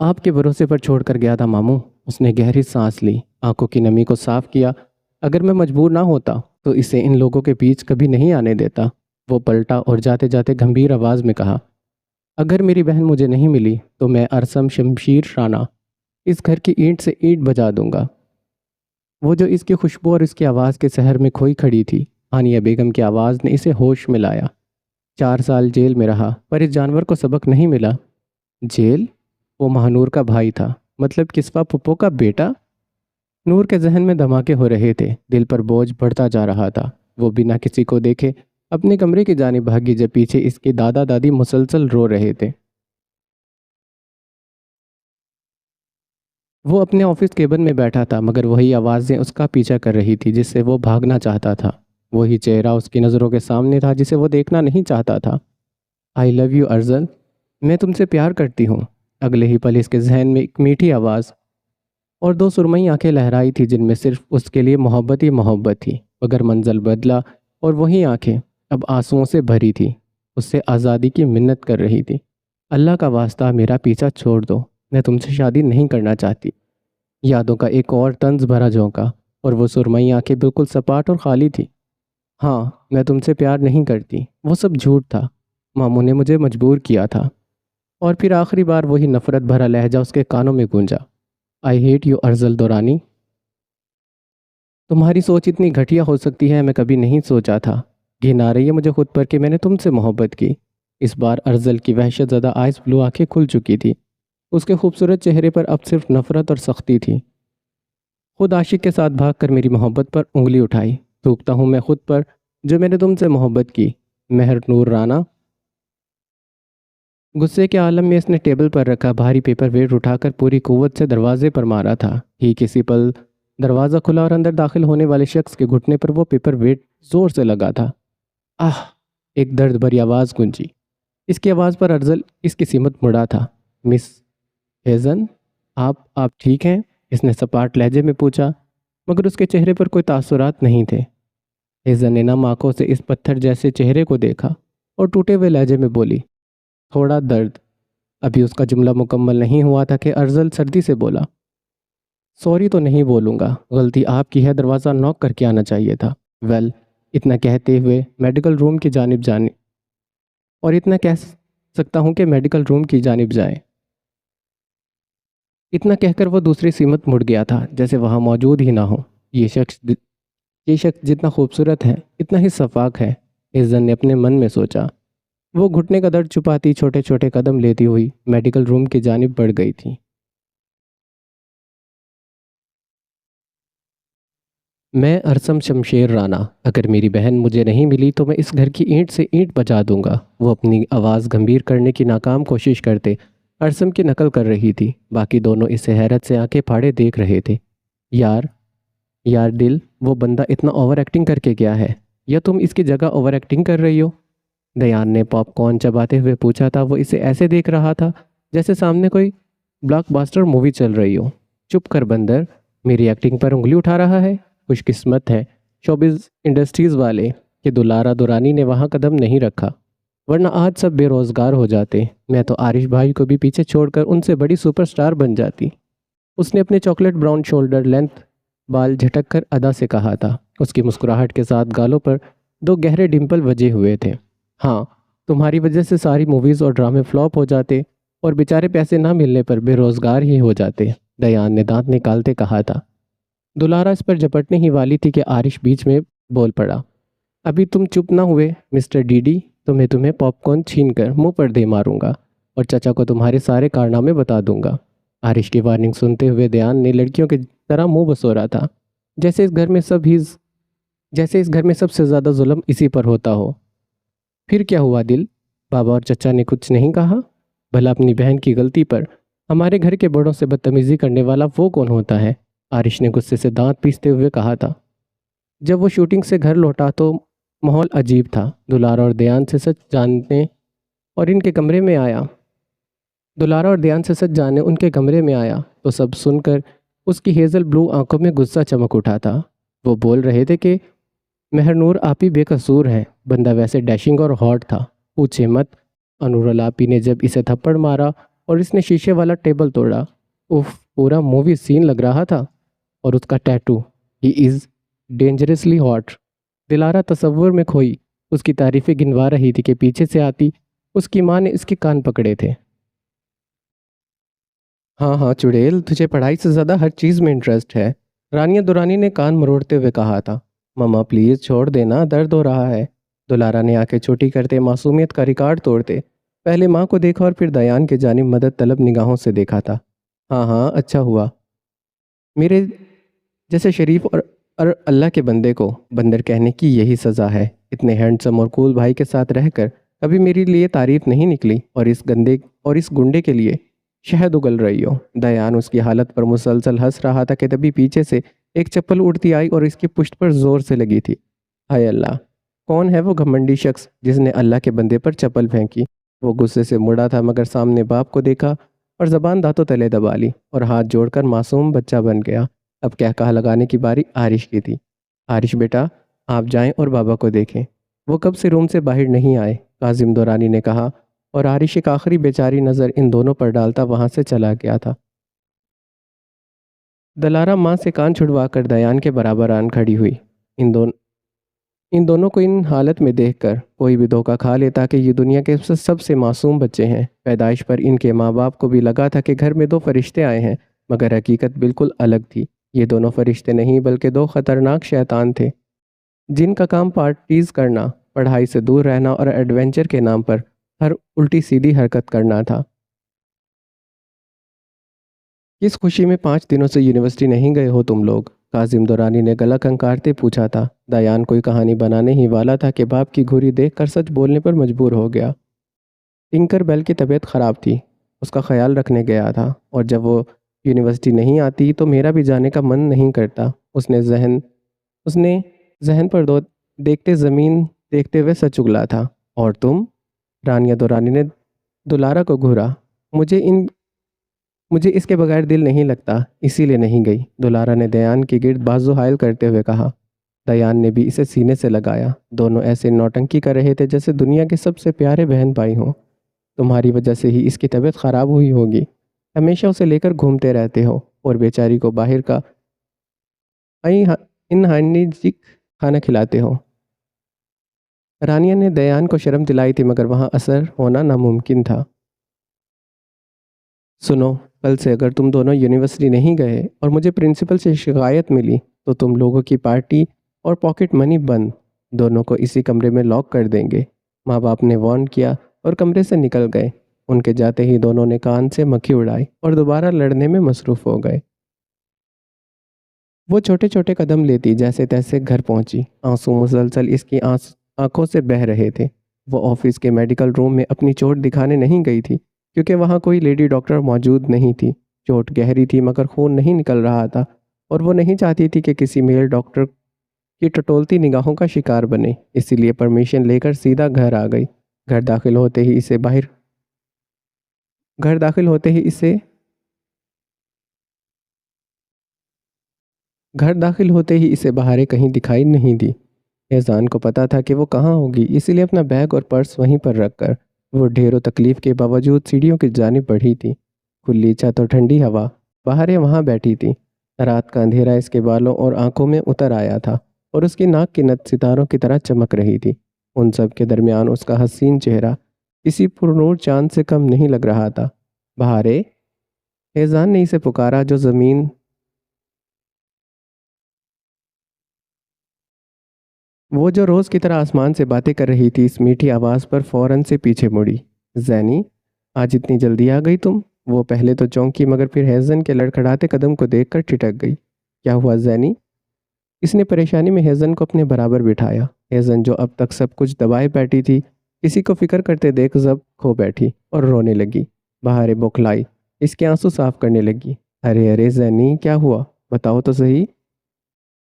آپ کے بھروسے پر چھوڑ کر گیا تھا ماموں۔ اس نے گہری سانس لی، آنکھوں کی نمی کو صاف کیا۔ اگر میں مجبور نہ ہوتا تو اسے ان لوگوں کے بیچ کبھی نہیں آنے دیتا۔ وہ پلٹا اور جاتے جاتے گمبھیر آواز میں کہا، اگر میری بہن مجھے نہیں ملی تو میں ارسم شمشیر رانہ اس گھر کی اینٹ سے اینٹ بجا دوں گا۔ وہ جو اس کی خوشبو اور اس کی آواز کے سحر میں کھوئی کھڑی تھی، ہانیہ بیگم کی آواز نے اسے ہوش میں لایا۔ 4 سال جیل میں رہا پر اس جانور کو سبق نہیں ملا۔ جیل؟ وہ مہانور کا بھائی تھا، مطلب کسوا پھپھو کا بیٹا؟ نور کے ذہن میں دھماکے ہو رہے تھے، دل پر بوجھ بڑھتا جا رہا تھا۔ وہ بنا کسی کو دیکھے اپنے کمرے کی جانب بھاگی جب پیچھے اس کے دادا دادی مسلسل رو رہے تھے۔ وہ اپنے آفس کیبن میں بیٹھا تھا مگر وہی آوازیں اس کا پیچھا کر رہی تھی جس سے وہ بھاگنا چاہتا تھا۔ وہی چہرہ اس کی نظروں کے سامنے تھا جسے وہ دیکھنا نہیں چاہتا تھا۔ آئی لو یو ارزل، میں تم سے پیار کرتی ہوں۔ اگلے ہی پل اس کے ذہن میں ایک میٹھی آواز اور 2 سرمئی آنکھیں لہرائی تھی جن میں صرف اس کے لیے محبت ہی محبت تھی۔ مگر منزل بدلا اور وہی آنکھیں اب آنسوؤں سے بھری تھی، اس سے آزادی کی منت کر رہی تھی۔ اللہ کا واسطہ میرا پیچھا چھوڑ دو، میں تم سے شادی نہیں کرنا چاہتی۔ یادوں کا ایک اور طنز بھرا جھونکا اور وہ سرمئی آنکھیں بالکل سپاٹ اور خالی تھی۔ ہاں، میں تم سے پیار نہیں کرتی، وہ سب جھوٹ تھا، ماموں نے مجھے مجبور کیا تھا۔ اور پھر آخری بار وہی نفرت بھرا لہجہ اس کے کانوں میں گونجا، آئی ہیٹ یو ارزل دورانی۔ تمہاری سوچ اتنی گھٹیا ہو سکتی ہے میں کبھی نہیں سوچا تھا۔ گھن آ رہی ہے مجھے خود پر کہ میں نے تم سے محبت کی۔ اس بار ارزل کی وحشت زدہ آئس بلو آنکھیں کھل چکی تھی، اس کے خوبصورت چہرے پر اب صرف نفرت اور سختی تھی۔ خود عاشق کے ساتھ بھاگ کر میری محبت پر انگلی اٹھائی، تھوکتا ہوں میں خود پر جو میں نے تم سے محبت کی، مہر نور رانہ۔ غصے کے عالم میں اس نے ٹیبل پر رکھا بھاری پیپر ویٹ اٹھا کر پوری قوت سے دروازے پر مارا تھا۔ ہی کسی پل دروازہ کھلا اور اندر داخل ہونے والے شخص کے گھٹنے پر وہ پیپر ویٹ زور سے لگا تھا۔ آہ! ایک درد بھری آواز گونجی۔ اس کی آواز پر ارزل اس کی سمت مڑا تھا۔ مس ہیزن، آپ ٹھیک ہیں؟ اس نے سپاٹ لہجے میں پوچھا مگر اس کے چہرے پر کوئی تاثرات نہیں تھے۔ ہیزن نے نم آنکھوں سے اس پتھر جیسے چہرے کو دیکھا اور ٹوٹے ہوئے لہجے میں بولی، تھوڑا درد۔ ابھی اس کا جملہ مکمل نہیں ہوا تھا کہ ارزل سردی سے بولا، سوری تو نہیں بولوں گا، غلطی آپ کی ہے، دروازہ نوک کر کے آنا چاہیے تھا۔ ویل، اتنا کہتے ہوئے میڈیکل روم کی جانب جانے اور اتنا کہہ سکتا ہوں کہ میڈیکل روم کی جانب جائیں۔ اتنا کہہ کر وہ دوسری سمت مڑ گیا تھا جیسے وہاں موجود ہی نہ ہو۔ یہ شخص جتنا خوبصورت ہے اتنا ہی شفاق ہے، عزن نے اپنے من میں سوچا۔ وہ گھٹنے کا درد چھپاتی چھوٹے چھوٹے قدم لیتی ہوئی میڈیکل روم کی جانب بڑھ گئی تھی۔ میں ارسم شمشیر رانہ، اگر میری بہن مجھے نہیں ملی تو میں اس گھر کی اینٹ سے اینٹ بجا دوں گا۔ وہ اپنی آواز گمبھیر کرنے کی ناکام کوشش کرتے ارسم کی نقل کر رہی تھی، باقی دونوں اسے حیرت سے آنکھیں پھاڑے دیکھ رہے تھے۔ یار دل، وہ بندہ اتنا اوور ایکٹنگ کر کے گیا ہے، یا تم اس کی جگہ اوور ایکٹنگ کر رہی ہو؟ دیان نے پاپ کارن چباتے ہوئے پوچھا تھا۔ وہ اسے ایسے دیکھ رہا تھا جیسے سامنے کوئی بلاک باسٹر مووی چل رہی ہو۔ چپ کر بندر، میری ایکٹنگ پر انگلی اٹھا رہا ہے؟ خوش قسمت ہے شوبز انڈسٹریز والے کہ دلارا دورانی نے وہاں قدم نہیں رکھا، ورنہ آج سب بے روزگار ہو جاتے۔ میں تو عارش بھائی کو بھی پیچھے چھوڑ کر ان سے بڑی سپر سٹار بن جاتی۔ اس نے اپنے چاکلیٹ براؤن شولڈر لینتھ بال جھٹک کر ادا سے کہا تھا۔ اس کی مسکراہٹ کے ساتھ گالوں پر 2 گہرے ڈمپل وجے ہوئے تھے۔ ہاں، تمہاری وجہ سے ساری موویز اور ڈرامے فلاپ ہو جاتے اور بیچارے پیسے نہ ملنے پر بے روزگار ہی ہو جاتے، دیان نے دانت نکالتے کہا تھا۔ دلارا اس پر جپٹنے ہی والی تھی کہ عارش بیچ میں بول پڑا، ابھی تم چپ نہ ہوئے مسٹر ڈی ڈی تو میں تمہیں پاپ کارن چھین کر منہ پر دے ماروں گا اور چچا کو تمہارے سارے کارنامے بتا دوں گا۔ عارش کی وارننگ سنتے ہوئے دیان نے لڑکیوں کی طرح منہ بسورا تھا، جیسے اس گھر میں سب سے زیادہ ظلم اسی پر ہوتا ہو۔ پھر کیا ہوا دل؟ بابا اور چچا نے کچھ نہیں کہا؟ بھلا اپنی بہن کی غلطی پر ہمارے گھر کے بڑوں سے بدتمیزی کرنے والا وہ کون ہوتا ہے؟ عارش نے غصے سے دانت پیستے ہوئے کہا تھا۔ جب وہ شوٹنگ سے گھر لوٹا تو ماحول عجیب تھا۔ دلارا اور دیان سے سچ جاننے ان کے کمرے میں آیا تو سب سن کر اس کی ہیزل بلو آنکھوں میں غصہ چمک اٹھا تھا۔ وہ بول رہے تھے کہ مہر نور آپی بے قصور ہیں، بندہ ویسے ڈیشنگ اور ہاٹ تھا، پوچھے مت۔ انور آپی نے جب اسے تھپڑ مارا اور اس نے شیشے والا ٹیبل توڑا۔ اف، پورا مووی سین لگ رہا تھا۔ اور اس کا ٹیٹو، ہی از ڈینجرسلی ہاٹ۔ دلارا تصور میں کھوئی، اس کی تعریفیں گنوا رہی تھی کہ پیچھے سے آتی اس کی ماں نے اس کے کان پکڑے تھے۔ ہاں ہاں چڑیل، تجھے پڑھائی سے زیادہ ہر چیز میں انٹرسٹ ہے، رانیہ دورانی نے کان مروڑتے ہوئے کہا تھا۔ مما پلیز چھوڑ دینا، درد ہو رہا ہے۔ دلارا نے آنکھیں چھوٹی کرتے معصومیت کا ریکارڈ توڑتے پہلے ماں کو دیکھا اور پھر دیان کے جانب مدد طلب نگاہوں سے دیکھا تھا۔ ہاں ہاں اچھا ہوا، میرے جیسے شریف اور اللہ کے بندے کو بندر کہنے کی یہی سزا ہے۔ اتنے ہینڈسم اور کول بھائی کے ساتھ رہ کر کبھی میری لیے تعریف نہیں نکلی، اور اس گنڈے کے لیے شہد اگل رہی ہو۔ دیان اس کی حالت پر مسلسل ہنس رہا تھا کہ تبھی پیچھے سے ایک چپل اڑتی آئی اور اس کی پشت پر زور سے لگی تھی۔ ہائے اللہ، کون ہے وہ گھمنڈی شخص جس نے اللہ کے بندے پر چپل پھینکی؟ وہ غصے سے مڑا تھا مگر سامنے باپ کو دیکھا اور زبان دانتوں تلے دبا لی اور ہاتھ جوڑ کر معصوم بچہ بن گیا۔ اب کہہ کہا لگانے کی باری عارش کی تھی۔ عارش بیٹا، آپ جائیں اور بابا کو دیکھیں، وہ کب سے روم سے باہر نہیں آئے، کاظم دورانی نے کہا، اور عارش ایک آخری بیچاری نظر ان دونوں پر ڈالتا وہاں سے چلا گیا تھا۔ دلارا ماں سے کان چھڑوا کر دیان کے برابر آن کھڑی ہوئی۔ ان دونوں کو ان حالت میں دیکھ کر کوئی بھی دھوکہ کھا لیتا کہ یہ دنیا کے سب سے معصوم بچے ہیں۔ پیدائش پر ان کے ماں باپ کو بھی لگا تھا کہ گھر میں دو فرشتے آئے ہیں، مگر حقیقت بالکل الگ تھی۔ یہ دونوں فرشتے نہیں بلکہ دو خطرناک شیطان تھے، جن کا کام پارٹیز کرنا، پڑھائی سے دور رہنا اور ایڈونچر کے نام پر ہر الٹی سیدھی حرکت کرنا تھا۔ کس خوشی میں 5 دنوں سے یونیورسٹی نہیں گئے ہو تم لوگ؟ کاظم دورانی نے گلا کھنکارتے پوچھا تھا۔ دیان کوئی کہانی بنانے ہی والا تھا کہ باپ کی گھوری دیکھ کر سچ بولنے پر مجبور ہو گیا۔ ٹنکر بیل کی طبیعت خراب تھی، اس کا خیال رکھنے گیا تھا، اور جب وہ یونیورسٹی نہیں آتی تو میرا بھی جانے کا من نہیں کرتا۔ اس نے ذہن پر دیکھتے زمین دیکھتے ہوئے سچ اگلا تھا۔ اور تم؟ رانیہ دورانی نے دلارا کو گھورا۔ مجھے اس کے بغیر دل نہیں لگتا، اسی لیے نہیں گئی، دلارا نے دیان کے گرد بازو حائل کرتے ہوئے کہا۔ دیان نے بھی اسے سینے سے لگایا۔ دونوں ایسے نوٹنکی کر رہے تھے جیسے دنیا کے سب سے پیارے بہن بھائی ہوں۔ تمہاری وجہ سے ہی اس کی طبیعت خراب ہوئی ہوگی، ہمیشہ اسے لے کر گھومتے رہتے ہو اور بیچاری کو باہر کا انہائجینک کھانا کھلاتے ہو۔ رانیہ نے دیان کو شرم دلائی تھی مگر وہاں اثر ہونا ناممکن تھا۔ سنو، کل سے اگر تم دونوں یونیورسٹی نہیں گئے اور مجھے پرنسپل سے شکایت ملی تو تم لوگوں کی پارٹی اور پاکٹ منی بند، دونوں کو اسی کمرے میں لاک کر دیں گے۔ ماں باپ نے وارن کیا اور کمرے سے نکل گئے۔ ان کے جاتے ہی دونوں نے کان سے مکھی اڑائی اور دوبارہ لڑنے میں مصروف ہو گئے۔ وہ چھوٹے چھوٹے قدم لیتی جیسے تیسے گھر پہنچی۔ آنسو مسلسل اس کی آنکھوں سے بہہ رہے تھے۔ وہ آفس کے میڈیکل روم میں اپنی چوٹ دکھانے نہیں گئی تھی کیونکہ وہاں کوئی لیڈی ڈاکٹر موجود نہیں تھی۔ چوٹ گہری تھی مگر خون نہیں نکل رہا تھا اور وہ نہیں چاہتی تھی کہ کسی میل ڈاکٹر کی ٹٹولتی نگاہوں کا شکار بنے، اسی لیے پرمیشن لے کر سیدھا گھر آ گئی۔ گھر داخل ہوتے ہی اسے بہاریں کہیں دکھائی نہیں دی۔ احسان کو پتا تھا کہ وہ کہاں ہوگی، اسی لیے اپنا بیگ اور پرس وہیں پر رکھ کر وہ ڈھیروں تکلیف کے باوجود سیڑھیوں کی جانب بڑھی تھی۔ کھلی چھت اور ٹھنڈی ہوا، بہاریں وہاں بیٹھی تھی۔ رات کا اندھیرا اس کے بالوں اور آنکھوں میں اتر آیا تھا اور اس کی ناک کی نت ستاروں کی طرح چمک رہی تھی۔ ان سب کے درمیان اس کا حسین چہرہ کسی پرنور چاند سے کم نہیں لگ رہا تھا۔ بہاریں، احسان نے اسے پکارا وہ جو روز کی طرح آسمان سے باتیں کر رہی تھی اس میٹھی آواز پر فوراً سے پیچھے مڑی۔ زینی، آج اتنی جلدی آ گئی تم؟ وہ پہلے تو چونکی مگر پھر ہیزن کے لڑکھڑاتے قدم کو دیکھ کر ٹھٹک گئی۔ کیا ہوا زینی؟ اس نے پریشانی میں ہیزن کو اپنے برابر بٹھایا۔ ہیزن جو اب تک سب کچھ دبائے بیٹھی تھی، کسی کو فکر کرتے دیکھ ضب کھو بیٹھی اور رونے لگی۔ بہاریں بوکھلائی اس کے آنسو صاف کرنے لگی۔ ارے زینی، کیا ہوا؟ بتاؤ تو صحیح۔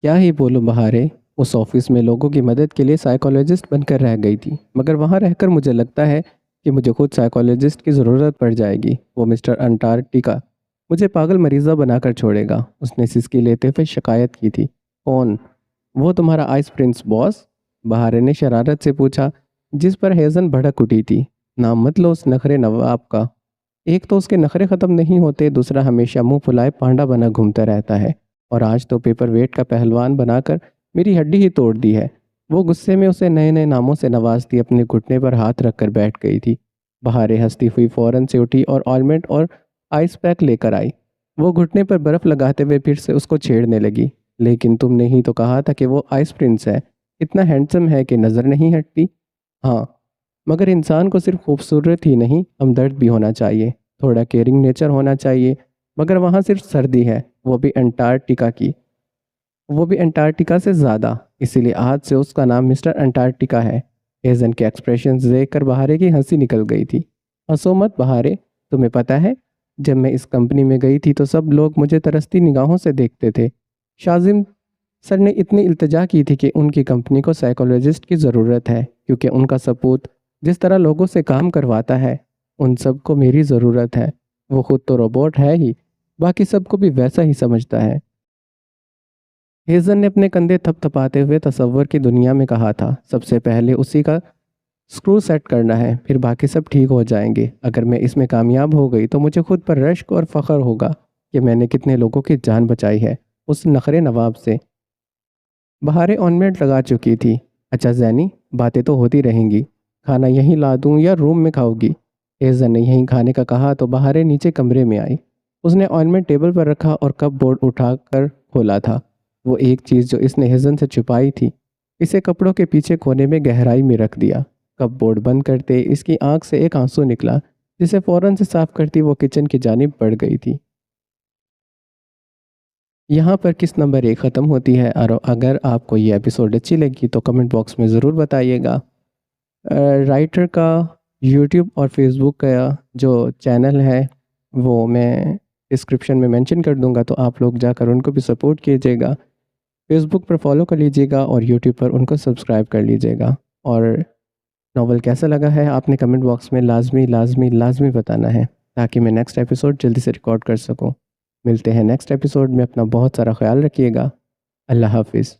کیا ہی بولوں بہاریں، اس آفس میں لوگوں کی مدد کے لیے سائیکالوجسٹ بن کر رہ گئی تھی، مگر وہاں رہ کر مجھے لگتا ہے کہ مجھے خود سائیکالوجسٹ کی ضرورت پڑ جائے گی۔ وہ مسٹر انٹارکٹیکا مجھے پاگل مریضہ بنا کر چھوڑے گا، اس نے سسکی لیتے ہوئے شکایت کی تھی۔ کون؟ وہ تمہارا آئس پرنس باس؟ بہاریں نے شرارت سے پوچھا، جس پر ہیزن بھڑک اٹھی تھی۔ نام مت لو اس نخرے نواب کا۔ ایک تو اس کے نخرے ختم نہیں ہوتے، دوسرا ہمیشہ منہ پھلائے پانڈا بنا گھومتا رہتا ہے، اور آج تو پیپر ویٹ کا پہلوان بنا کر میری ہڈی ہی توڑ دی ہے۔ وہ غصے میں اسے نئے نئے ناموں سے نوازتی اپنے گھٹنے پر ہاتھ رکھ کر بیٹھ گئی تھی۔ بہاریں ہنستی ہوئی فوراً سے اٹھی اور آلمنٹ اور آئس پیک لے کر آئی۔ وہ گھٹنے پر برف لگاتے ہوئے پھر سے اس کو چھیڑنے لگی، لیکن تم نے ہی تو کہا تھا کہ وہ آئس پرنس ہے، اتنا ہینڈسم ہے کہ نظر نہیں ہٹتی۔ ہاں، مگر انسان کو صرف خوبصورت ہی نہیں، ہمدرد بھی ہونا چاہیے، تھوڑا کیئرنگ نیچر ہونا چاہیے۔ مگر وہاں صرف سردی ہے، وہ بھی انٹارکٹیکا سے زیادہ، اسی لیے آج سے اس کا نام مسٹر انٹارکٹیکا ہے۔ ہیزن کے ایکسپریشنز دیکھ کر بہارے کی ہنسی نکل گئی تھی۔ ہنسو مت بہارے، تمہیں پتہ ہے جب میں اس کمپنی میں گئی تھی تو سب لوگ مجھے ترستی نگاہوں سے دیکھتے تھے۔ شازم سر نے اتنی التجا کی تھی کہ ان کی کمپنی کو سائیکولوجسٹ کی ضرورت ہے، کیونکہ ان کا سپوت جس طرح لوگوں سے کام کرواتا ہے ان سب کو میری ضرورت ہے۔ وہ خود تو روبوٹ ہے ہی، باقی سب کو بھی ویسا ہی سمجھتا ہے۔ ہیزن نے اپنے کندھے تھپ تھپاتے ہوئے تصور کی دنیا میں کہا تھا، سب سے پہلے اسی کا سکرو سیٹ کرنا ہے، پھر باقی سب ٹھیک ہو جائیں گے۔ اگر میں اس میں کامیاب ہو گئی تو مجھے خود پر رشک اور فخر ہوگا کہ میں نے کتنے لوگوں کی جان بچائی ہے اس نخرے نواب سے۔ بہاریں آنمنٹ لگا چکی تھی۔ اچھا زینی، باتیں تو ہوتی رہیں گی، کھانا یہیں لا دوں یا روم میں کھاؤ گی؟ ہیزن نے یہیں کھانے کا کہا تو بہاریں نیچے کمرے میں آئی۔ اس نے آنمنٹ ٹیبل پر رکھا اور کپ بورڈ اٹھا کر کھولا تھا۔ وہ ایک چیز جو اس نے ہیزن سے چھپائی تھی، اسے کپڑوں کے پیچھے کونے میں گہرائی میں رکھ دیا۔ کپ بورڈ بند کرتے اس کی آنکھ سے ایک آنسو نکلا، جسے فوراً سے صاف کرتی وہ کچن کی جانب بڑھ گئی تھی۔ یہاں پر قسط نمبر 1 ختم ہوتی ہے، اور اگر آپ کو یہ ایپیسوڈ اچھی لگی تو کمنٹ باکس میں ضرور بتائیے گا۔ رائٹر کا یوٹیوب اور فیس بک کا جو چینل ہے وہ میں ڈسکرپشن میں مینشن کر دوں گا، تو آپ لوگ جا کر ان کو بھی سپورٹ کیجیے گا۔ فیس بک پر فالو کر لیجیے گا اور یوٹیوب پر ان کو سبسکرائب کر لیجیے گا۔ اور ناول کیسا لگا ہے آپ نے کمنٹ باکس میں لازمی بتانا ہے، تاکہ میں نیکسٹ ایپیسوڈ جلدی سے ریکارڈ کر سکوں۔ ملتے ہیں نیکسٹ ایپیسوڈ میں، اپنا بہت سارا خیال رکھیے گا۔ اللہ حافظ۔